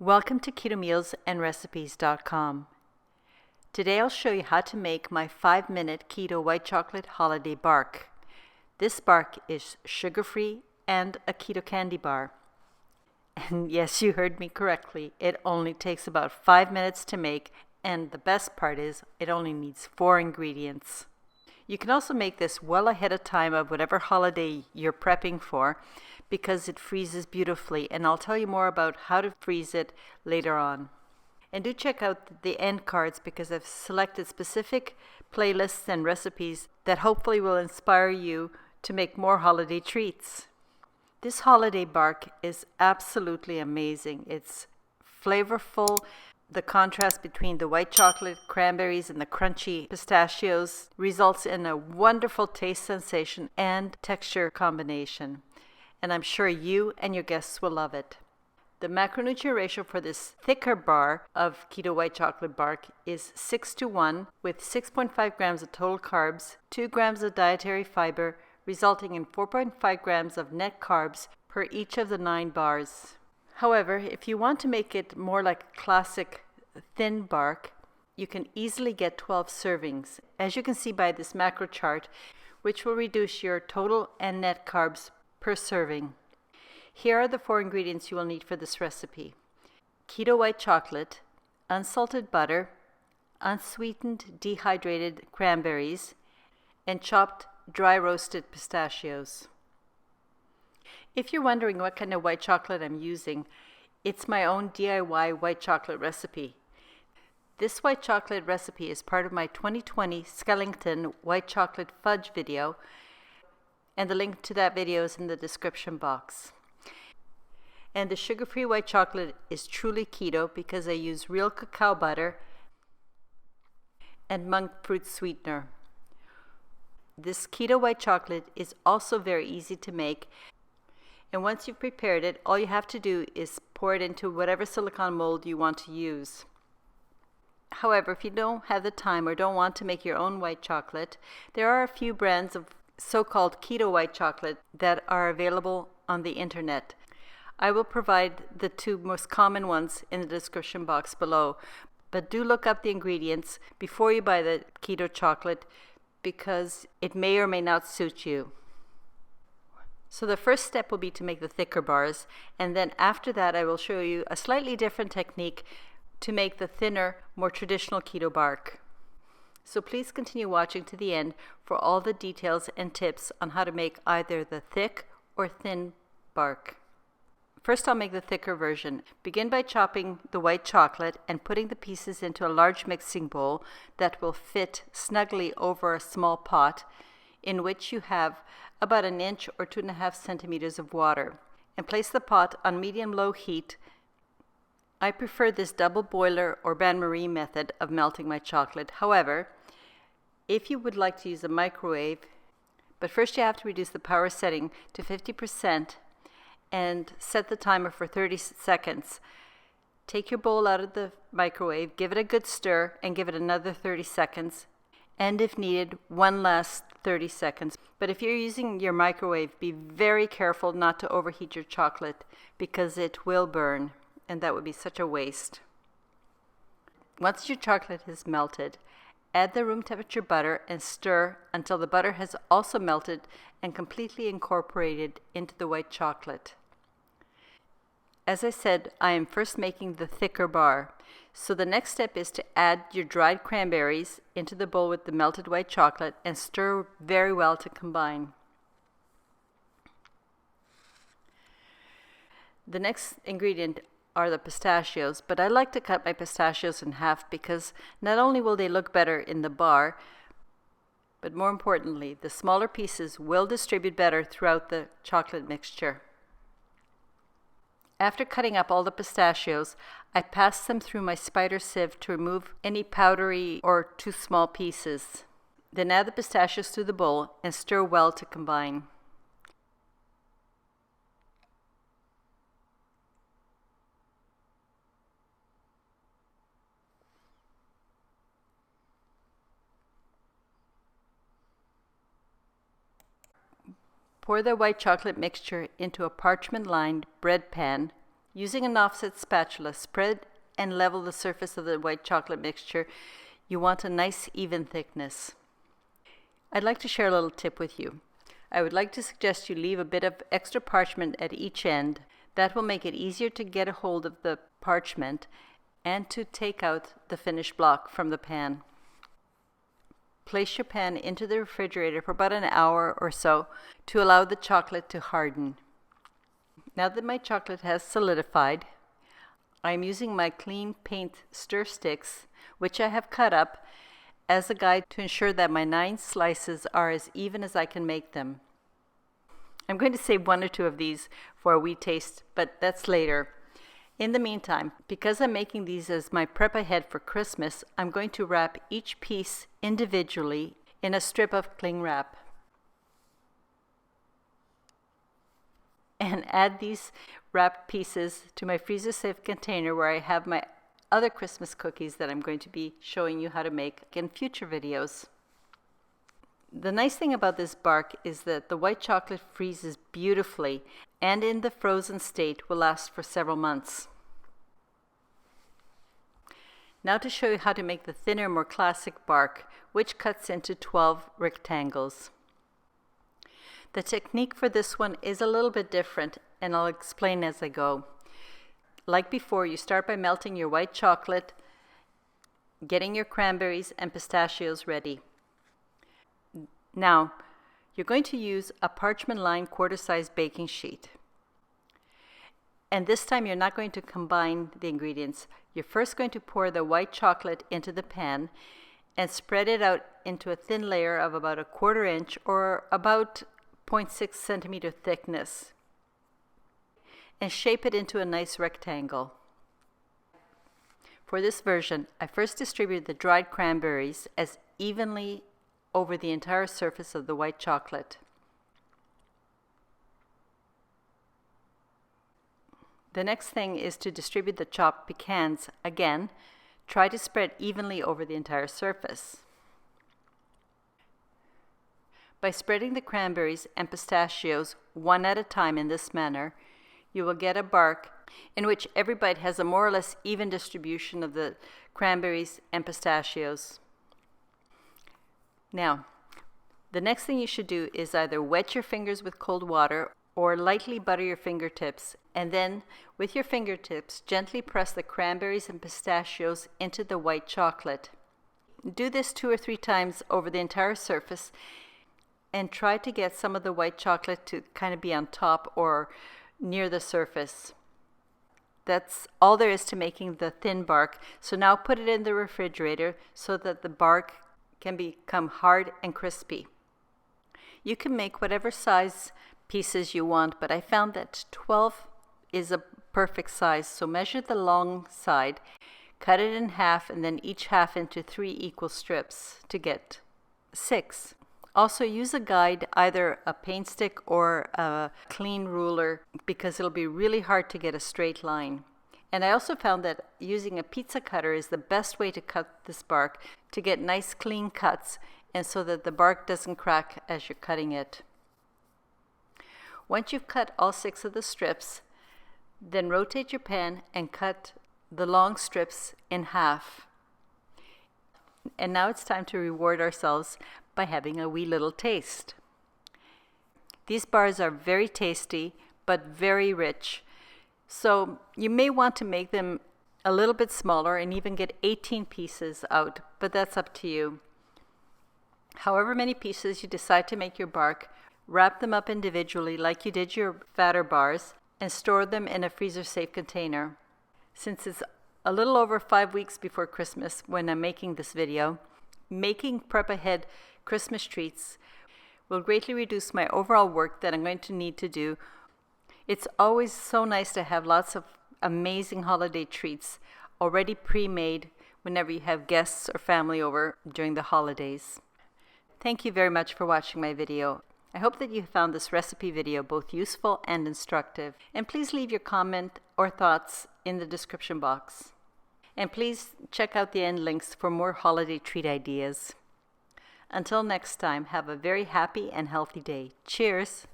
Welcome to KetoMealsAndRecipes.com. Today I'll show you how to make my 5-minute keto white chocolate holiday bark. This bark is sugar-free and a keto candy bar. And yes, you heard me correctly. It only takes about 5 minutes to make, and the best part is it only needs 4 ingredients. You can also make this well ahead of time of whatever holiday you're prepping for, because it freezes beautifully, and I'll tell you more about how to freeze it later on. And do check out the end cards because I've selected specific playlists and recipes that hopefully will inspire you to make more holiday treats. This holiday bark is absolutely amazing. It's flavorful. The contrast between the white chocolate, cranberries, and the crunchy pistachios results in a wonderful taste sensation and texture combination. And I'm sure you and your guests will love it. The macronutrient ratio for this thicker bar of keto white chocolate bark is 6:1, with 6.5 grams of total carbs, 2 grams of dietary fiber, resulting in 4.5 grams of net carbs per each of the 9 bars. However, if you want to make it more like a classic thin bark, you can easily get 12 servings, as you can see by this macro chart, which will reduce your total and net carbs per serving. Here are the 4 ingredients you will need for this recipe: keto white chocolate, unsalted butter, unsweetened dehydrated cranberries, and chopped dry roasted pistachios. If you're wondering what kind of white chocolate I'm using, it's my own DIY white chocolate recipe. This white chocolate recipe is part of my 2020 Skellington white chocolate fudge video, and the link to that video is in the description box. And the sugar-free white chocolate is truly keto because I use real cacao butter and monk fruit sweetener. This keto white chocolate is also very easy to make, and once you've prepared it, all you have to do is pour it into whatever silicone mold you want to use. However, if you don't have the time or don't want to make your own white chocolate, there are a few brands of so-called keto white chocolate that are available on the internet. I will provide the 2 most common ones in the description box below, but do look up the ingredients before you buy the keto chocolate because it may or may not suit you. So the first step will be to make the thicker bars, and then after that I will show you a slightly different technique to make the thinner, more traditional keto bark. So please continue watching to the end for all the details and tips on how to make either the thick or thin bark. First, I'll make the thicker version. Begin by chopping the white chocolate and putting the pieces into a large mixing bowl that will fit snugly over a small pot in which you have about 1 inch or 2.5 centimeters of water, and place the pot on medium-low heat. I prefer this double boiler or bain-marie method of melting my chocolate. However, if you would like to use a microwave, but first you have to reduce the power setting to 50% and set the timer for 30 seconds. Take your bowl out of the microwave, give it a good stir, and give it another 30 seconds, and if needed, one last 30 seconds. But if you're using your microwave, be very careful not to overheat your chocolate because it will burn, and that would be such a waste. Once your chocolate has melted, add the room temperature butter and stir until the butter has also melted and completely incorporated into the white chocolate. As I said, I am first making the thicker bar. So the next step is to add your dried cranberries into the bowl with the melted white chocolate and stir very well to combine. The next ingredient are the pistachios, but I like to cut my pistachios in half because not only will they look better in the bar, but more importantly, the smaller pieces will distribute better throughout the chocolate mixture. After cutting up all the pistachios, I pass them through my spider sieve to remove any powdery or too small pieces. Then add the pistachios to the bowl and stir well to combine. Pour the white chocolate mixture into a parchment-lined bread pan Using an offset spatula, spread and level the surface of the white chocolate mixture. You want a nice even thickness. I'd like to share a little tip with you. I would like to suggest you leave a bit of extra parchment at each end. That will make it easier to get a hold of the parchment and to take out the finished block from the pan. Place your pan into the refrigerator for about an hour or so to allow the chocolate to harden. Now that my chocolate has solidified, I am using my clean paint stir sticks, which I have cut up, as a guide to ensure that my 9 slices are as even as I can make them. I'm going to save 1 or 2 of these for a wee taste, but that's later. In the meantime, because I'm making these as my prep ahead for Christmas, I'm going to wrap each piece individually in a strip of cling wrap. And add these wrapped pieces to my freezer-safe container where I have my other Christmas cookies that I'm going to be showing you how to make in future videos. The nice thing about this bark is that the white chocolate freezes beautifully and in the frozen state will last for several months. Now to show you how to make the thinner, more classic bark, which cuts into 12 rectangles. The technique for this one is a little bit different, and I'll explain as I go. Like before, you start by melting your white chocolate, getting your cranberries and pistachios ready. Now, you're going to use a parchment-lined quarter-size baking sheet. And this time you're not going to combine the ingredients. You're first going to pour the white chocolate into the pan and spread it out into a thin layer of about a 1/4 inch or about 0.6 centimeter thickness, and shape it into a nice rectangle. For this version, I first distributed the dried cranberries as evenly over the entire surface of the white chocolate. The next thing is to distribute the chopped pecans. Again, try to spread evenly over the entire surface. By spreading the cranberries and pistachios one at a time in this manner, you will get a bark in which every bite has a more or less even distribution of the cranberries and pistachios. Now, the next thing you should do is either wet your fingers with cold water or lightly butter your fingertips, and then with your fingertips gently press the cranberries and pistachios into the white chocolate. Do this 2 or 3 times over the entire surface and try to get some of the white chocolate to kind of be on top or near the surface. That's all there is to making the thin bark. So now put it in the refrigerator so that the bark can become hard and crispy. You can make whatever size pieces you want, but I found that 12 is a perfect size. So measure the long side, cut it in half, and then each half into 3 equal strips to get 6. Also use a guide, either a paint stick or a clean ruler, because it'll be really hard to get a straight line. And I also found that using a pizza cutter is the best way to cut this bark to get nice clean cuts and so that the bark doesn't crack as you're cutting it. Once you've cut all 6 of the strips, then rotate your pan and cut the long strips in half. And now it's time to reward ourselves by having a wee little taste. These bars are very tasty, but very rich. So you may want to make them a little bit smaller and even get 18 pieces out, but that's up to you. However many pieces you decide to make your bark, wrap them up individually like you did your fatter bars and store them in a freezer-safe container. Since it's a little over 5 weeks before Christmas when I'm making this video, making prep ahead Christmas treats will greatly reduce my overall work that I'm going to need to do. It's always so nice to have lots of amazing holiday treats already pre-made whenever you have guests or family over during the holidays. Thank you very much for watching my video. I hope that you found this recipe video both useful and instructive. And please leave your comment or thoughts in the description box. And please check out the end links for more holiday treat ideas. Until next time, have a very happy and healthy day. Cheers!